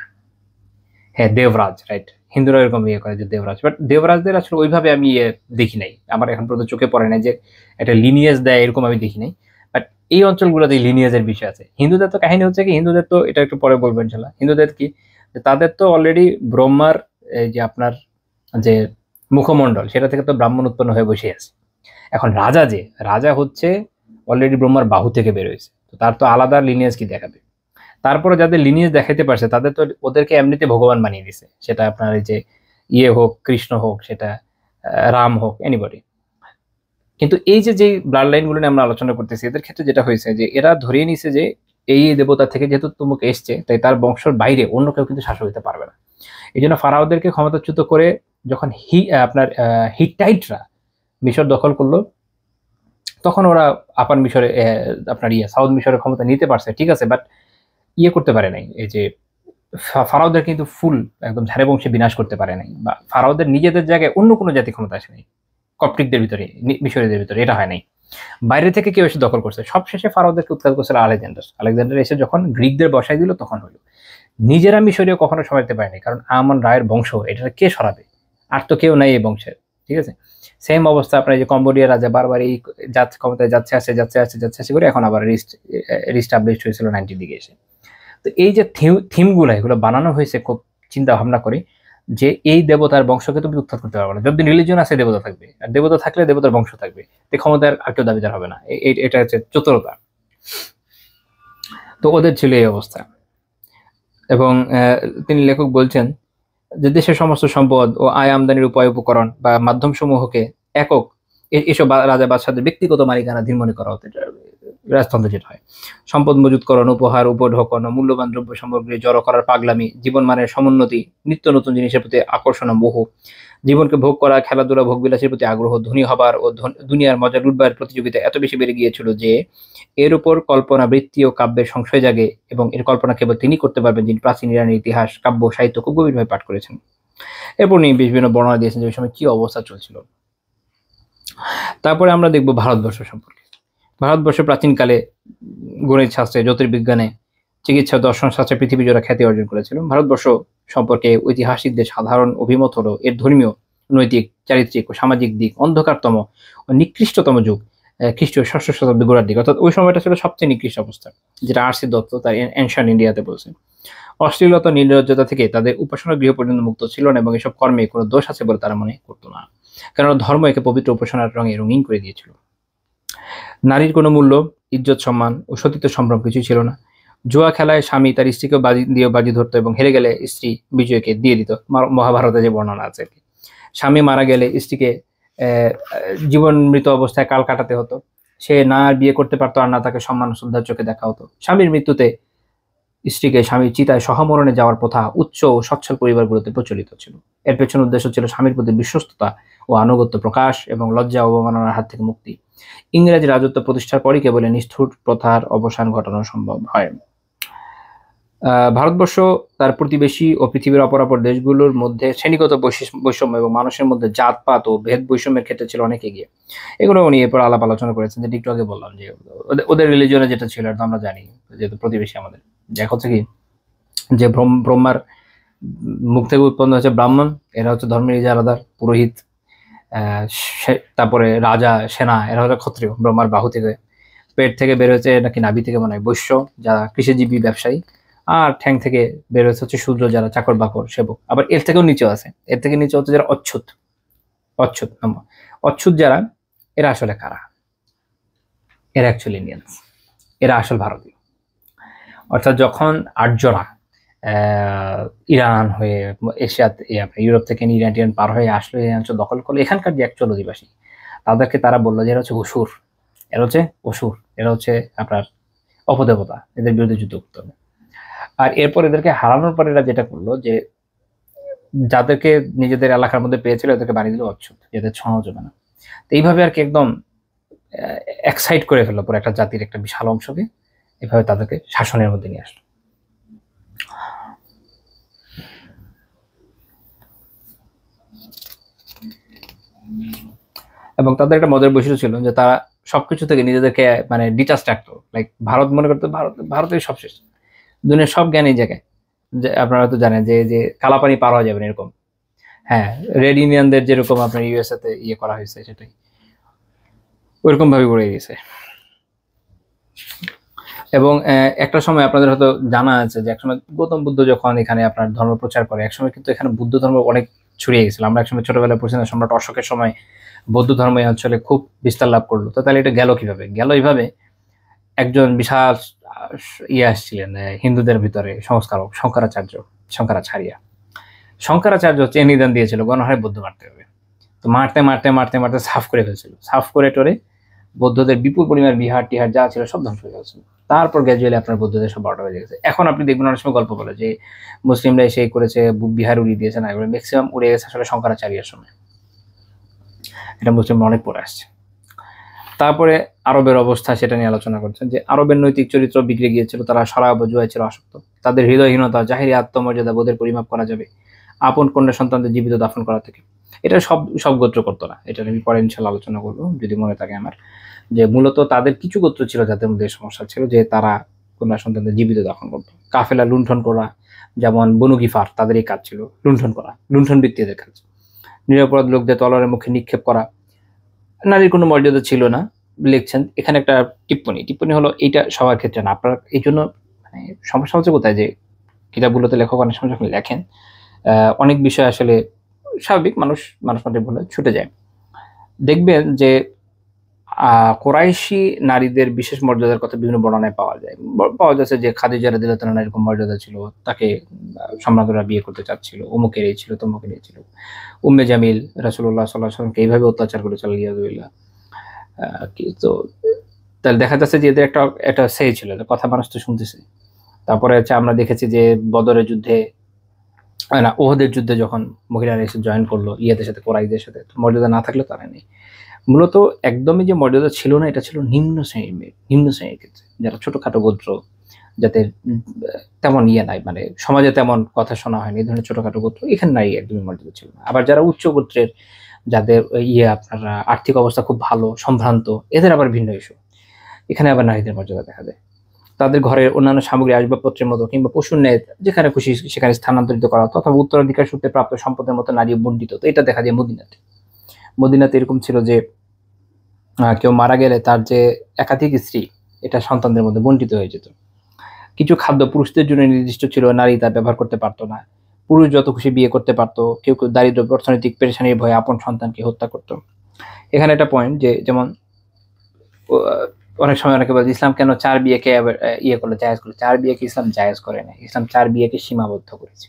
হ্যাঁ, দেবরাজ, রাইট, হিন্দুরা এরকম ইয়ে করে যে দেবরাজ, বাট দেবরাজদের আসলে ওইভাবে আমি দেখি নাই, আমার এখন পর্যন্ত চোখে পড়ে নাই যে একটা লিনিয়েজ দেয়, এরকম আমি দেখি নাই। বাট এই অঞ্চলগুলোতে লিনিয়েজের বিষয় আছে। হিন্দুদের তো কাহিনী হচ্ছে কি, হিন্দুদের তো এটা একটু পরে বলবেন ইনশাল্লাহ, হিন্দুদের কি যে তাদের তো অলরেডি ব্রহ্মার এই যে আপনার যে মুখমণ্ডল, সেটা থেকে তো ব্রাহ্মণ উৎপন্ন হয়ে বসে আছে। এখন রাজা হচ্ছে অলরেডি ব্রহ্মার বাহু থেকে বের হয়েছে, তো তার তো আলাদা লিনিয়েজ কি দেখাবে? তারপরে যাদের লিনিয়েজ দেখাইতে পারছে তাদের তো ওদেরকে এমনিতে ভগবান বানিয়ে দিছে, সেটা আপনার এই যে হোক, কৃষ্ণ হোক, সেটা রাম হোক, এনিবডি। কিন্তু এই যে যে ব্লাড লাইন গুলো নিয়ে আমরা আলোচনা করতেছি, এদের ক্ষেত্রে যেটা হয়েছে যে এরা ধরিয়ে নিছে যে এই দেবতা থেকে যেহেতু তুমুক এসছে, তাই তার বংশের বাইরে অন্য কেউ কিন্তু শাসক হতে পারবে না। এই জন্য ফারাওদেরকে ক্ষমতাচ্যুত করে যখন আপনার হিটটাইটরা মিশর দখল করলো, তখন ওরা আপার মিশরে আপনার সাউথ মিশরের ক্ষমতা নিতে পারছে, ঠিক আছে, বাট করতে পারে নাই। এই যে ফারাওদের কিন্তু ফুল একদম ঝাড়ে বংশে বিনাশ করতে পারে নাই, বা ফারাওদের নিজেদের জায়গায় অন্য কোনো জাতি ক্ষমতা আসে নাই, কপটিকদের ভিতরে, মিশরীয়দের ভিতরে, এটা হয় নাই। বাইরে থেকে কেউ এসে দখল করছে। সবশেষে ফারাওদেরকে উৎখাত করছিল আলেকজান্ডার এসে যখন গ্রিকদের বসাই দিল, তখন হলো। নিজেরা মিশরীয় কখনো সরাতে পারেনি, কারণ আমন রায়ের বংশ, এটা কে সরাবে? আর তো কেউ নাই এই বংশের, ঠিক আছে। সেম অবস্থা আপনার যে কম্বোডিয়া রাজা বারবার এই ক্ষমতায় যাচ্ছে করে এখন আবার রিস্টাবলিশড হয়েছিল 90 দিকে এসে। তো এই যে থিমগুলো, এগুলো বানানো হয়েছে খুব চিন্তা ভাবনা করে, যে এই দেবতার বংশকে তুমি উৎখাত করতে পারবে না। যতদিন রিলিজিয়ন আছে দেবতা থাকবে, আর দেবতা থাকলে দেবতার বংশ থাকবে, এই ক্ষমতার আর কেউ দাবিদার হবে না। এটা হচ্ছে চতুরতা। তো ওদের ছিল এই অবস্থা। এবং তিনি লেখক বলছেন যে দেশের সমস্ত সম্পদ ও আয় আমদানির উপায় উপকরণ বা মাধ্যম সমূহকে একক এসব রাজা বাদশাদের ব্যক্তিগত মালিকানা ধীর মনে করা হতো। রাজতন্ত্র যেটা হয়, সম্পদ মজুতকরণ, উপহার, উপঢৌকন, মূল্যবান দ্রব্য সামগ্রী জড়ো করার পাগলামি, জীবনমানের সমুন্নতি, নিত্য নতুন জিনিসের প্রতি আকর্ষণ ও মোহ, জীবনকে ভোগ করা, খেলাধুলা, ভোগ বিলাসের প্রতি আগ্রহ, ধনী হবার ও দুনিয়ার মজা লুটবার প্রতিযোগিতা এত বেশি বেড়ে গিয়েছিল যে এর উপর কল্পনা, বৃত্তি ও কাব্যের সংশয় জাগে, এবং এর কল্পনা কেবল তিনি করতে পারবেন যিনি প্রাচীন ইরানের ইতিহাস, কাব্য, সাহিত্য খুব গভীরভাবে পাঠ করেছেন। এরপর নিয়ে বিভিন্ন বর্ণনা দিয়েছেন যে ওই সময় কি অবস্থা চলছিল। তারপরে আমরা দেখব ভারতবর্ষ সম্পর্কে। ভারতবর্ষ প্রাচীনকালে গণিত শাস্ত্রে, জ্যোতির্বিজ্ঞানে চিকিৎসা ও দর্শন শাস্ত্রে পৃথিবী জোড়া খ্যাতি অর্জন করেছিল। ভারতবর্ষ সম্পর্কে ঐতিহাসিকদের সাধারণ অভিমত হলো এর ধর্মীয়, নৈতিক, চারিত্রিক ও সামাজিক দিক অন্ধকারতম ও নিকৃষ্টতম যুগ খ্রিস্টীয় ষষ্ঠ শতাব্দী গোড়ার দিকে, অর্থাৎ ওই সময়টা ছিল সবচেয়ে নিকৃষ্ট অবস্থা, যেটা আর.সি. দত্ত তার এনশিয়েন্ট ইন্ডিয়াতে বলছে। অশ্লীলতা, নির্লজ্জতা থেকে তাদের উপাসনা গৃহ পর্যন্ত মুক্ত ছিল না এবং এসব কর্মে কোনো দোষ আছে বলে তারা মনে করতো না, কারণ ধর্ম একে পবিত্র উপাসনার রঙে রঙিন করে দিয়েছিল। নারীর কোনো মূল্য, ইজ্জত, সম্মান ও সতীত্ব সম্ভ্রম কিছুই ছিল না। জুয়া খেলায় স্বামী তার স্ত্রীকে বাজি ধরতো এবং হেরে গেলে স্ত্রী বিজয়কে দিয়ে দিত। মহাভারতে যে বর্ণনা আছে আর কি। স্বামী মারা গেলে স্ত্রীকে জীবন মৃত অবস্থায় কাল কাটাতে হতো। সে না আর বিয়ে করতে পারতো, আর না তাকে সম্মান শ্রদ্ধার চোখে দেখা হতো। স্বামীর মৃত্যুতে স্ত্রীকে স্বামীর চিতায় সহমরণে যাওয়ার প্রথা উচ্চ ও সচ্ছল পরিবারগুলোতে প্রচলিত ছিল। এর পেছনে উদ্দেশ্য ছিল স্বামীর প্রতি বিশ্বস্ততা ও আনুগত্য প্রকাশ এবং লজ্জা অবমাননার হাত থেকে মুক্তি। ইংরেজ রাজত্ব প্রতিষ্ঠার পরই কেবল নিষ্ঠুর প্রথার অবসান ঘটানো সম্ভব হয়। ভারতবর্ষ তার প্রতিবেশী ও পৃথিবীর অপরাপর দেশগুলোর মধ্যে শ্রেণীগত বৈষম্য এবং মানুষের মধ্যে জাতপাত ও ভেদ বৈষম্যের ক্ষেত্রে ছিল অনেক এগিয়ে। এগুলো উনি এরপর আলাপ আলোচনা করেছেন, যেটা একটু আগে বললাম যে ওদের রিলিজনে যেটা ছিল এটা আমরা জানি, যেহেতু প্রতিবেশী আমাদের। দেখা হচ্ছে কি যে ব্রহ্মার মুখ থেকে উৎপন্ন হচ্ছে ব্রাহ্মণ, এরা হচ্ছে ধর্মের ইজারাদার পুরোহিত। তারপরে রাজা, সেনা, এরা হচ্ছে ক্ষত্রিয়, ব্রহ্মার বাহু থেকে। পেট থেকে বের হচ্ছে নাকি নাভি থেকে মনে হয় বৈশ্য, যারা কৃষিজীবী ব্যবসায়ী। আর ঠ্যাং থেকে বের হচ্ছে শূদ্র, যারা চাকর বাকর সেবক। আবার এর থেকেও নিচে আছে, এর থেকে নিচে হচ্ছে যারা অচ্ছুত। অচ্ছুত যারা, এরা আসলে কারা? এরা অ্যাকচুয়ালি ইন্ডিয়ান্স, এরা আসল ভারতীয়। অর্থাৎ যখন আর্যরা ইরান হয়ে এশিয়াতে, ইউরোপ থেকে ইরান পার হয়ে আসলো, এই অঞ্চল দখল করলো, এখানকার যে অ্যাকচুয়াল অধিবাসী, তাদেরকে তারা বললো যে এরা হচ্ছে অসুর, এরা হচ্ছে আপনার অপদেবতা, এদের বিরুদ্ধে যুদ্ধ করতে হবে। আর এরপর এদেরকে হারানোর পর এরা যেটা করলো যে যাদেরকে নিজেদের এলাকার মধ্যে পেয়েছিল এদেরকে বানিয়ে দিল অচ্ছুত, যাদের ছোঁয়াও যাবে না। তো এইভাবে আর কি একদম এক্সাইট করে ফেললো পুরো একটা জাতির একটা বিশাল অংশকে, এভাবে তাদেরকে শাসনের মধ্যে নিয়ে আসলো। এবং তাদের একটা মজার বৈশিষ্ট্য ছিল যে তারা সবকিছু থেকে নিজেদেরকে মানে ডিটাচ রাখতো। লাইক ভারত মনে করতো ভারতের সব শেষ, দুনিয়ার সব জ্ঞান এই জায়গায়। যে আপনারা তো জানেন যে কালাপানি পার হওয়া যাবে না এরকম। হ্যাঁ, রেড ইউনিয়নদের যেরকম আপনার ইউএসএ তে ইয়ে করা হয়েছে, সেটাই ওইরকম ভাবে গড়ে গেছে। এবং একটা সময় আপনাদের হয়তো জানা আছে যে একসময় গৌতম বুদ্ধ যখন এখানে আপনার ধর্ম প্রচার করে, একসময় কিন্তু এখানে বৌদ্ধ ধর্ম অনেক ছড়িয়ে গেছিল। আমরা একসময় ছোটবেলায় পড়ছিলাম সম্রাট অশোকের সময় বৌদ্ধ ধর্ম এই অঞ্চলে খুব বিস্তার লাভ করলো। তো তাহলে এটা গেল কিভাবে? গেল এইভাবে, একজন বিশাল ইয়ে আসছিলেন হিন্দুদের ভিতরে সংস্কারক, শঙ্করাচার্য চেয়ে নিদান দিয়েছিল গণহারে বৌদ্ধ মারতে হবে। তো মারতে মারতে মারতে মারতে সাফ করে ফেলছিল, সাফ করে টোরে বৌদ্ধদের বিপুল পরিমাণ বিহার টিহার যা ছিল সব ধ্বংস হয়ে গেছিল। তারপর গ্র্যাজুয়ালি আপনার বৌদ্ধদের সব 12টা বেজে গেছে। এখন আপনি দেখবেন অনেক সময় গল্প বলে যে মুসলিমরা এসে করেছে, বিহার উড়িয়ে দিয়েছে, না, এগুলো ম্যাক্সিমাম উড়ে গেছে আসলে শঙ্করাচার্যের সময়। এটা মুসলিমরা অনেক পরে আসছে। তারপরে আরবের অবস্থা, সেটা নিয়ে আলোচনা করছেন যে আরবের নৈতিক চরিত্র বিগড়ে গিয়েছিল, তারা শরাব ও জুয়ায় ছিল আসক্ত। তাদের হৃদয়হীনতা, জাহিরি আত্মমর্যাদা বোধের পরিমাপ করা যাবে আপন কন্যা সন্তানদের জীবিত দাফন করা থেকে। এটা সব গোত্র করতো না, এটা আমি পরে ইনশাল্লাহ আলোচনা করবো যদি মনে থাকে আমার। যে মূলত তাদের কিছু গোত্র ছিল যাদের মধ্যে সমস্যা ছিল, যে তারা কন্যা সন্তানদের জীবিত দাফন করতো। কাফেলা লুণ্ঠন করা, যেমন বনু গিফার, তাদের এই কাজ ছিল লুণ্ঠন করা, লুণ্ঠন বৃত্তিদের কাজ। নিরপরাধ লোকদের তলোয়ারের মুখে নিক্ষেপ করা। নারীর কোনো মর্যাদা ছিল না। লিখছেন এখানে একটা টিপ্পনী হলো এইটা সবার ক্ষেত্রে না। আপনার এই জন্য মানে সমস্যা হচ্ছে কোথায়, যে কিতাবগুলোতে লেখক অনেক সময় যখন লেখেন অনেক বিষয় আসলে স্বাভাবিক, মানুষ মাঝে ভুলে ছুটে যায়। দেখবেন যে কোরাইশি নারীদের বিশেষ মর্যাদার কথা বিভিন্ন বর্ণনায় পাওয়া যাচ্ছে যে খাদিজা রাদিয়াল্লাহু তাআলা এরকম মর্যাদা ছিল, তাকে সম্রাটরা বিয়ে করতে চাচ্ছিল, অমুকের এই ছিল, তমুকের এই ছিল। উম্মে জামিল রাসূলুল্লাহ সাল্লাল্লাহু আলাইহি ওয়াসাল্লামকে এইভাবে অত্যাচার করেছিল, আলিয়াযুবিল্লাহ। তো তাহলে দেখা যাচ্ছে যে এদের একটা সেই ছিল, কথা মানুষ তো শুনতেছে। তারপরে হচ্ছে আমরা দেখেছি যে বদরের যুদ্ধে, না ওহদের যুদ্ধে যখন মহিলারা এসে জয়েন করলো ইয়েদের সাথে, কোরাইশদের সাথে, মর্যাদা না থাকলে তারা নেই। মূলত একদমই যে মর্যাদা ছিল না, এটা ছিল নিম্ন শ্রেণীর ক্ষেত্রে, যারা ছোটখাটো গোত্র, যাদের তেমন ইয়ে নাই, মানে সমাজে তেমন কথা শোনা হয়নি, এই ধরনের ছোটখাটো গোত্র, এখানে নাই একদমই মর্যাদা ছিল না। আবার যারা উচ্চ গোত্রের, যাদের আপনার আর্থিক অবস্থা খুব ভালো, সম্ভ্রান্ত, এদের আবার ভিন্ন ইস্যু, এখানে আবার নারীদের মর্যাদা দেখা যায়। তাদের ঘরের অন্যান্য সামগ্রী আসবাবপত্রের মতো কিংবা পশুর ন্যায় যেখানে খুশি সেখানে স্থানান্তরিত করা হতো, অথবা উত্তরাধিকার সূত্রে প্রাপ্ত সম্পদের মতো নারী বণ্টিত হতো। এটা দেখা যায় মদিনাতে। মদিনাতে এরকম ছিল যে কেউ মারা গেলে তার যে একাধিক স্ত্রী, এটা সন্তানদের মধ্যে বণ্টিত হয়ে যেত। কিছু খাদ্য পুরুষদের জন্য নির্দিষ্ট ছিল, নারী তা ব্যবহার করতে পারতো না। পুরুষ যত খুশি বিয়ে করতে পারতো। কেউ কেউ দারিদ্র, অর্থনৈতিক পেরেশানির ভয়ে আপন সন্তানকে হত্যা করতো। এখানে একটা পয়েন্ট যে যেমন অনেক সময় অনেকে বলে ইসলাম কেন 4 বিয়েকে ইয়ে করলো, জায়েজ করলো। 4 বিয়েকে ইসলাম জায়েজ করে না, ইসলাম 4 বিয়েকে সীমাবদ্ধ করেছে।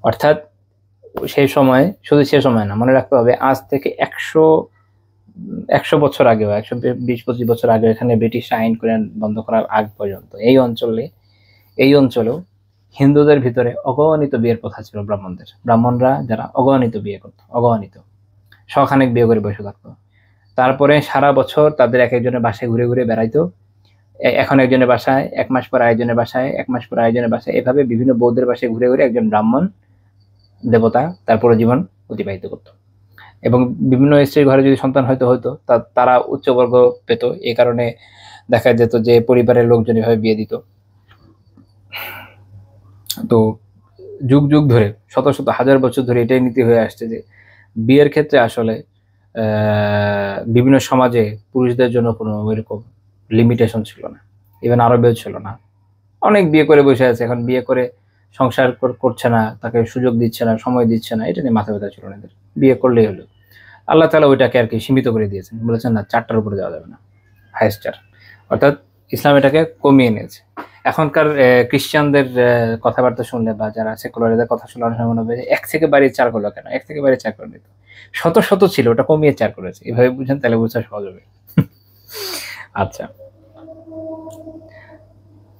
অর্থাৎ সেই সময়, শুধু সে সময় না, মনে রাখতে হবে আজ থেকে 100 বছর আগেও, 120-25 বছর আগে এখানে ব্রিটিশ আইন করে বন্ধ করার আগ পর্যন্ত এই অঞ্চলেও হিন্দুদের ভিতরে অগণিত বিয়ের প্রথা ছিল। ব্রাহ্মণরা যারা অগণিত বিয়ে করতো, অগণিত শখানেক বিয়ে করে বসে থাকতো। তারপরে সারা বছর তাদের এক একজনের বাসায় ঘুরে ঘুরে বেড়াইতো। এখন একজনের বাসায়, 1 মাস পর আরেকজনের বাসায়, 1 মাস পর আরেকজনের বাসায়, এভাবে বিভিন্ন বৌদ্ধের বাসায় ঘুরে ঘুরে একজন ব্রাহ্মণ দেবতা তার পুরো জীবন অতিবাহিত করত। এবং বিভিন্ন স্ত্রীর ঘরে যদি সন্তান হয়তো তারা উচ্চবর্গ পেত। এই কারণে দেখা যেত যে পরিবারের লোকজন এভাবে বিয়ে দিত। তো যুগ যুগ ধরে, শত শত হাজার বছর ধরে এটাই নীতি হয়ে আসছে যে বিয়ের ক্ষেত্রে আসলে বিভিন্ন সমাজে পুরুষদের জন্য কোনো ওইরকম লিমিটেশন ছিল না, ইভেন আরবেও ছিল না। অনেক বিয়ে করে বসে আছে, এখন বিয়ে করে সংসার করছে না, তাকে সুযোগ দিচ্ছে না, সময় দিচ্ছে না, এটা নিয়ে মাথা ব্যথা ছিল না এদের। বিয়ে করলেই হলো। আল্লাহ তাআলা ওইটাকে আর কি সীমিত করে দিয়েছেন, বলেছেন না 4টার উপরে যাওয়া যাবে না, হাইয়েস্ট 4। অর্থাৎ ইসলাম এটাকে কমিয়ে নিয়েছে। এখনকার খ্রিস্টানদের কথাবার্তা শুনলে বা যারা সেকুলারদের কথা শুনলে অনেক সময় মনে হবে 1 থেকে বাড়িয়ে 4 করলো কেন, 1 থেকে বাড়িয়ে 4 করে নিত। শত শত ছিল, ওটা কমিয়ে 4 করেছে। এভাবে বুঝেন, তাহলে বোঝা সহজ হবে। আচ্ছা,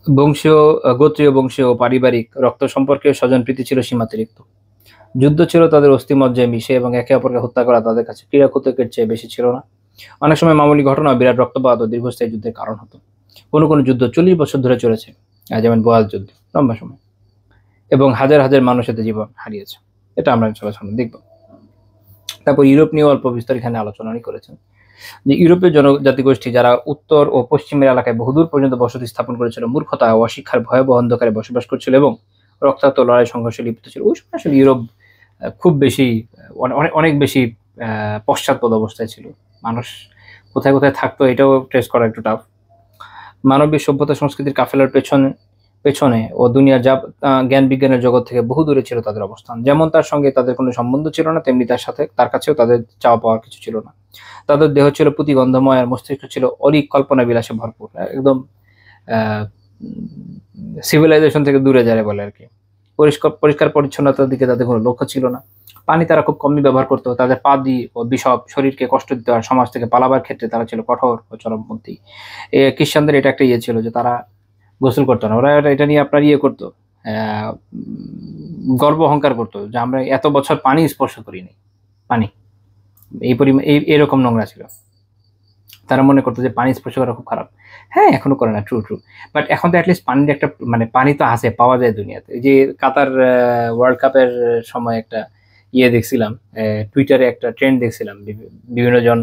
বংশীয়, গোত্রীয়, বংশীয়, পারিবারিক, রক্ত সম্পর্কে স্বজন প্রীতি ছিল সীমাতিরিক্ত। যুদ্ধ ছিল তাদের অস্থিমজ্জায় মিশে, এবং একে অপরকে হত্যা করা তাদের কাছে ক্রীড়া কৌতুকের চেয়ে বেশি ছিল না। অনেক সময় মামুলি ঘটনা বিরাট রক্তপাত ও দীর্ঘস্থায়ী যুদ্ধের কারণ হতো। কোনো কোনো যুদ্ধ 40 বছর ধরে চলেছে, যেমন বোয়াল যুদ্ধ, লম্বা সময়, এবং হাজার হাজার মানুষ এতে জীবন হারিয়েছে। এটা আমরা সামনে দেখব। তারপর ইউরোপ নিয়ে অল্প বিস্তর এখানে আলোচনা করেছেন যে ইউরোপীয় জনজাতি গোষ্ঠী যারা উত্তর ও পশ্চিমের এলাকায় বহুদূর পর্যন্ত বসতি স্থাপন করেছিল, মূর্খতা ও অশিক্ষার ভয়াবহ অন্ধকারে বসবাস করছিল এবং রক্তাক্ত লড়াই সংঘর্ষে লিপ্ত ছিল। ওই সময় আসলে ইউরোপ খুব বেশি, অনেক বেশি পশ্চাৎপদ অবস্থায় ছিল। মানুষ কোথায় কোথায় থাকতো এটাও ট্রেস করা একটু টাফ। মানবিক সভ্যতা সংস্কৃতির কাফেলার পেছনে ও দুনিয়ার জ্ঞান বিজ্ঞানের জগৎ থেকে বহু দূরে ছিল তাদের অবস্থান। যেমন তার সঙ্গে তাদের কোনো সম্বন্ধ ছিল না, তেমনি তার কাছেও তাদের চাওয়া পাওয়ার কিছু ছিল না। তাদের দেহ ছিল পুঁতিগন্ধময়, আর মস্তিষ্ক ছিল অলিক কল্পনা বিলাসে ভরপুর। একদম সিভিলাইজেশন থেকে দূরে যায় বলে আর কি। পরিষ্কার পরিচ্ছন্নতার দিকে তাদের কোনো লক্ষ্য ছিল না। পানি তারা খুব কমই ব্যবহার করতো। তাদের পাদি ও বিষব শরীরকে কষ্ট দিতে, আর সমাজ থেকে পালাবার ক্ষেত্রে তারা ছিল কঠোর ও চরমপন্থী। খ্রিস্টানদের এটা একটা ছিল যে তারা গোসল করতো না। ওরা এটা নিয়ে আপনার করতো, গর্ব অহংকার করতো যে আমরা এত বছর পানি স্পর্শ করিনি। পানি এরকম নোংরা ছিল। তারা মনে করতো যে পানি স্পর্শ করা খুব খারাপ। হ্যাঁ, এখনো করে না, ট্রু। বাট এখন তো অ্যাটলিস্ট পানির একটা পানি তো আছে, পাওয়া যায় দুনিয়াতে। এই যে কাতার ওয়ার্ল্ড কাপের সময় একটা দেখছিলাম, টুইটারে একটা ট্রেন্ড দেখছিলাম, বিভিন্ন জন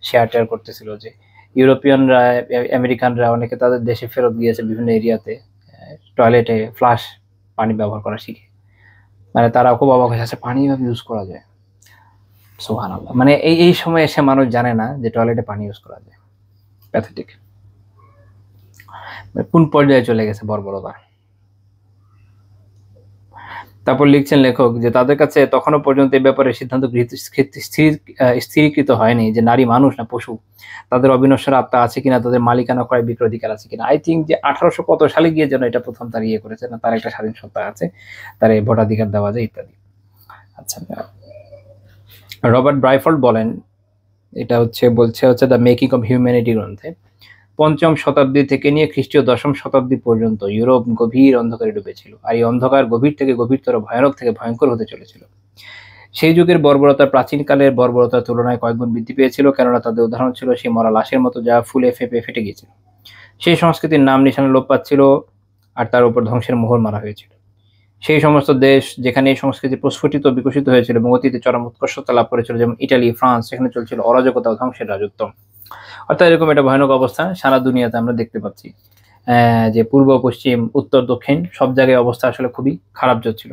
শেয়ার করতেছিল যে ইউরোপিয়ানরা, আমেরিকানরা অনেকে তাদের দেশে ফেরত গিয়েছে বিভিন্ন এরিয়াতে, টয়লেটে ফ্লাশ পানি ব্যবহার করা শিখে। তারা খুব অবাক হয়েছে, পানি ইউজ করা যায়। সুবহানাল্লাহ। এই সময় এসে মানুষ জানে না যে টয়লেটে পানি ইউজ করা যায়। প্যাথেটিক। কোন পর্যায়ে চলে গেছে বর্বরতা। তারপর লিখছেন লেখক যে তাদের কাছে তখনও পর্যন্ত এই ব্যাপারে সিদ্ধান্ত স্থিরীকৃত হয়নি যে নারী মানুষ না পশু, তাদের অবিনশ্বর আত্মা আছে কিনা, তাদের মালিকানা ক্রয় বিক্রয় অধিকার আছে কিনা। আই থিঙ্ক যে 1800 কত সালে গিয়ে যেন এটা প্রথম তার করেছে না, তার একটা স্বাধীন সত্তা আছে, তার ভোটাধিকার দেওয়া যায় ইত্যাদি। আচ্ছা, রবার্ট ব্রাইফোর্ড বলেন, এটা বলছে দ্য মেকিং অফ হিউম্যানিটি গ্রন্থে, 5ম শতাব্দী থেকে নিয়ে খ্রিস্টীয় 10ম শতাব্দী পর্যন্ত ইউরোপ গভীর অন্ধকারে ডুবেছিল, আর এই অন্ধকার গভীর থেকে গভীরতর, ভয়ানক থেকে ভয়ঙ্কর হতে চলেছিল। সেই যুগের বর্বরতা প্রাচীনকালের বর্বরতার তুলনায় কয়েকগুণ বৃদ্ধি পেয়েছিল, কেননা তাদের উদাহরণ ছিল সেই মরা লাশের মতো যা ফুলে ফেপে ফেটে গিয়েছিল। সেই সংস্কৃতির নাম নিশানা লোপ পাচ্ছিল, আর তার উপর ধ্বংসের মোহর মারা হয়েছিল। সেই সমস্ত দেশ যেখানে এই সংস্কৃতি প্রস্ফুটিত বিকশিত হয়েছিল এবং অতীতে চরম উৎকর্ষতা লাভ করেছিল, যেমন ইটালি, ফ্রান্স, সেখানে চলছিল অরাজকতা ও ধ্বংসের রাজত্ব। অর্থাৎ এরকম একটা ভয়ানক অবস্থা সারা দুনিয়াতে আমরা দেখতে পাচ্ছি। যে পূর্ব পশ্চিম উত্তর দক্ষিণ সব জায়গায় অবস্থা আসলে খুবই খারাপ যাচ্ছিল।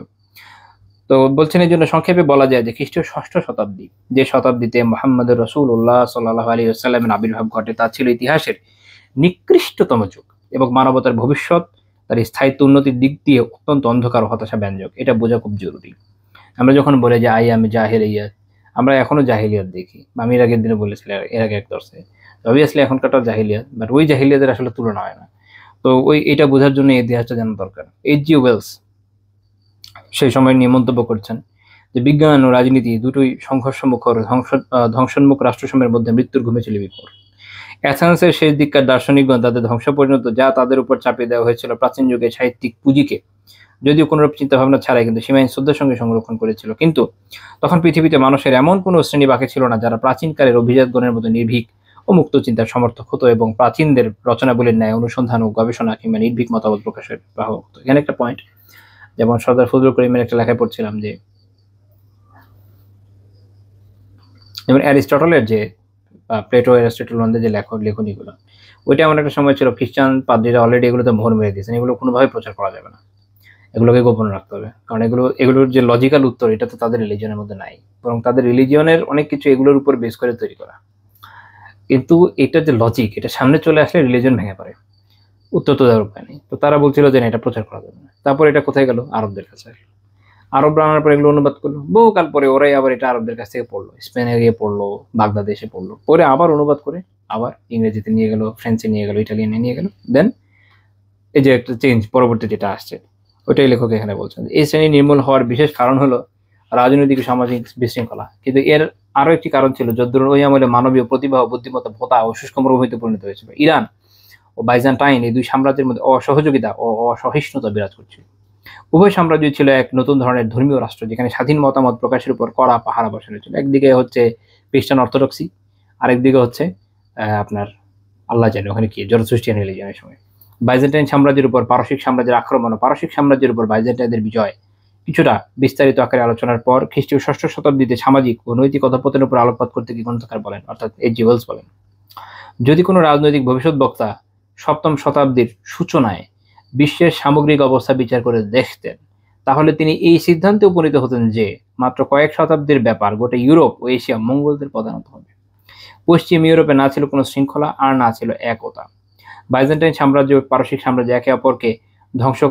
তো বলছেন এই জন্য সংক্ষেপে বলা যায় যে খ্রিস্টীয় ষষ্ঠ শতাব্দী, যে শতাব্দীতে মুহাম্মদুর রাসূলুল্লাহ সাল্লাল্লাহু আলাইহি ওয়াসাল্লামের আবির্ভাব ঘটে, তা ছিল ইতিহাসের নিকৃষ্টতম যুগ এবং মানবতার ভবিষ্যৎ তার স্থায়িত্ব উন্নতির দিক দিয়ে অত্যন্ত অন্ধকার ও হতাশা ব্যঞ্জক। এটা বোঝা খুব জরুরি। আমরা যখন বলে যে আইয়ামে জাহেলিয়াত, আমরা এখনো জাহিলিয়াত দেখি। আমি এর আগের দিনে বলেছিলাম, এর আগে এক দর্শে। অবভিয়াসলি এখনকারটা জাহিলিয়াত, বাট ওই জাহিলিয়াতের আসলে তুলনা হয় না। তো এটা বোঝার জন্য এই ইতিহাসটা জানা দরকার। এইচ.জি. ওয়েলস সেই সময় নিয়ে মন্তব্য করছেন যে বিজ্ঞান ও রাজনীতি দুটোই সংঘর্ষমুখর ধ্বংসোন্মুখ রাষ্ট্রসমূহের মধ্যে মৃত্যুর ঘুমে ছিল বিভোর। অ্যাথেন্সের শেষ দিককার দার্শনিকগণ তাদের ধ্বংস পর্যন্ত যা তাদের উপর চাপিয়ে দেওয়া হয়েছিল প্রাচীন যুগে সাহিত্যিক পুঁজিকে যদিও কোনোরূপ চিন্তাভাবনা ছাড়াই কিন্তু সীমাহীন শ্রদ্ধার সঙ্গে সংরক্ষণ করেছিল। কিন্তু তখন পৃথিবীতে মানুষের এমন কোনো শ্রেণী বাকি ছিল না যারা প্রাচীনকালের অভিজাতগণের মতো নির্ভীক ও মুক্ত চিন্তার সমর্থক হতো এবং প্রাচীনদের রচনাবলীর ন্যায় অনুসন্ধান ও গবেষণা কিংবা নির্ভীক মতামত প্রকাশের বাহক হতো। এখানে একটা পয়েন্ট, যেমন সর্দার ফজলুল করিমের একটা লেখায় পড়ছিলাম যে যেমন অ্যারিস্টটলের যে প্লেটো অ্যারিস্টটল যে লেখনীগুলো, ওইটা এমন একটা সময় ছিল খ্রিস্টান পাদ্রীরা অলরেডি এগুলোতে মোহর মেরে দিয়েছেন। এগুলো কোনোভাবে প্রচার করা যাবে না, এগুলোকে গোপন রাখতে হবে, কারণ এগুলোর যে লজিক্যাল উত্তর এটা তো তাদের রিলিজিয়নের মধ্যে নাই, বরং তাদের রিলিজিয়নের অনেক কিছু এগুলোর উপর বেস করে তৈরি করা। কিন্তু এটা যে লজিক, এটা সামনে চলে আসলে রিলিজিয়ন ভেঙে পড়ে, উত্তর তো দেওয়ার উপায় নেই। তো তারা বলছিল যে না, এটা প্রচার করা যাবে না। তারপর এটা কোথায় গেল? আরবদের কাছে আসলো। আরবরা আনার পর এগুলো অনুবাদ করলো, বহুকাল পরে ওরাই আবার এটা আরবদের কাছ থেকে পড়লো, স্পেনে গিয়ে পড়লো, বাগদাদেশে পড়লো, পরে আবার অনুবাদ করে আবার ইংরেজিতে নিয়ে গেল, ফ্রেঞ্চে নিয়ে গেল, ইটালিয়ানে নিয়ে গেল। দেন এই যে একটা চেঞ্জ পরবর্তী যেটা আসছে, ওইটাই লেখক এখানে বলছেন। এই শ্রেণী নির্মূল হওয়ার বিশেষ কারণ হলো রাজনৈতিক ও সামাজিক বিশৃঙ্খলা, কিন্তু এর আরো একটি কারণ ছিল যদ্দূর ওই আমলে মানবীয় প্রতিভা ও বুদ্ধিমত্তা ভোতা ও শুষ্ক মরুভূমিতে পরিণত হয়েছিল। ইরান ও বাইজান্টাইন এই দুই সাম্রাজ্যের মধ্যে অসহযোগিতা ও অসহিষ্ণুতা বিরাজ করছিল। উভয় সাম্রাজ্য ছিল এক নতুন ধরনের ধর্মীয় রাষ্ট্র, যেখানে স্বাধীন মতামত প্রকাশের উপর কড়া পাহারা বসানো ছিল। একদিকে হচ্ছে খ্রিস্টান অর্থোডক্সি, আরেকদিকে হচ্ছে আপনার আল্লাহ জানে ওখানে কি জরথ্রুস্টিয়ান রিলিজিয়নের সময়। বাইজেন্টাইন সাম্রাজ্যের উপর পারসিক সাম্রাজ্যের আক্রমণ ও পারসিক সাম্রাজ্যের উপর বাইজেন্টাইনদের বিজয় কিছুটা বিস্তারিত আকারে আলোচনার পর খ্রিস্টীয় ষষ্ঠ শতাব্দীতে সামাজিক ও নৈতিক অধঃপতনের উপর আলোকপাত করতে গিয়ে গ্রন্থকার বলেন, অর্থাৎ এইচ.জি. ওয়েলস বলেন, যদি কোনো রাজনৈতিক ভবিষ্যৎ বক্তা সপ্তম শতাব্দীর সূচনায় বিশ্বের সামগ্রিক অবস্থা বিচার করে দেখতেন, তাহলে তিনি এই সিদ্ধান্তে উপনীত হতেন যে মাত্র কয়েক শতাব্দীর ব্যাপার গোটা ইউরোপ ও এশিয়া মঙ্গলদের প্রধানত হবে। পশ্চিম ইউরোপে না ছিল কোনো শৃঙ্খলা আর না ছিল একতা। বাইজেন্টাইন সাম্রাজ্য ও পারসিক সাম্রাজ্য একে অপরকে ধ্বংস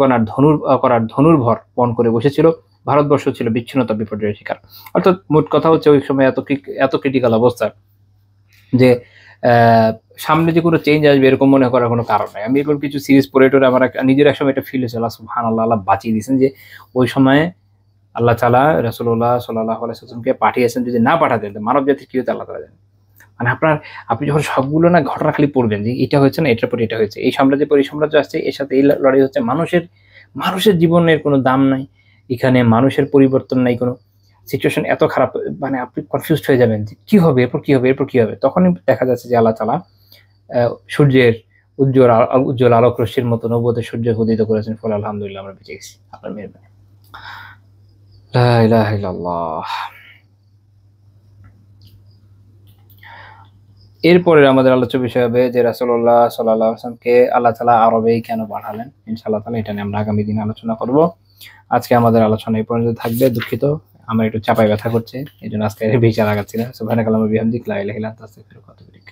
করার ধনুর্ভর পণ করে বসেছিল। ভারতবর্ষ ছিল বিচ্ছিন্নতা বিপর্যয়ের শিকার। অর্থাৎ মোট কথা হচ্ছে ওই সময় এত ক্রিটিক্যাল অবস্থা যে সামনে যে কোনো চেঞ্জ আসবে এরকম মনে করার কোনো কারণ নাই। আমি এরকম কিছু সিরিজ পড়ে টোরে আমার নিজের এক সময় এটা ফিল হয়েছে, আল্লাহ সুবহানাল্লাহ, আল্লাহ বাঁচিয়ে দিয়েছেন যে ওই সময়ে আল্লাহ তাআলা রাসূলুল্লাহ সাল্লাল্লাহু আলাইহি ওয়াসাল্লামকে পাঠিয়েছেন। যদি না পাঠাতেন মানব জাতির কি হতো আল্লাহ তাআলা জানেন। মানে আপনি যখন সবগুলো না ঘটনা খালি পড়বেন যে এটা হয়েছে না, এটার পর এটা হয়েছে, এই সাম্রাজ্যের পর এই সাম্রাজ্য আসছে, এর সাথে এই লড়াই হচ্ছে, মানুষের জীবনের কোনো দাম নাই এখানে, মানুষের পরিবর্তন নাই, কোনো সিচুয়েশন এত খারাপ, মানে আপনি কনফিউজড হয়ে যাবেন যে কি হবে, এরপর কি হবে, এরপর কি হবে। তখনই দেখা যাচ্ছে যে আল্লাহ তাআলা সূর্যের উজ্জ্বল আলোক রশ্মির মতো নবুয়তের সূর্য উদিত করেছেন। ফলে আলহামদুলিল্লাহ আমরা বেঁচে গেছি আপনার মেহেরবানি। লা ইলাহা ইল্লাল্লাহ। এরপরে আমাদের আলোচ্য বিষয় হবে যে রাসূলুল্লাহ সাল্লাল্লাহু আলাইহি ওয়াসাল্লামকে আল্লাহ তাআলা আরবেই কেন পাঠালেন। ইনশাআল্লাহ তাআলা এটা নিয়ে আমরা আগামী দিনে আলোচনা করব। আজকে আমাদের আলোচনা এই পর্যন্ত থাকবে। দুঃখিত, আমার একটু চাপায় ব্যথা করছে, এই জন্য আজকে বেশি লাগাচ্ছি না। সুবহানাকাল্লাহু ওয়া বিহামদিকা লা ইলাহা ইল্লা আনতা আস্তাগফিরুকা ওয়া আতুবু ইলাইক।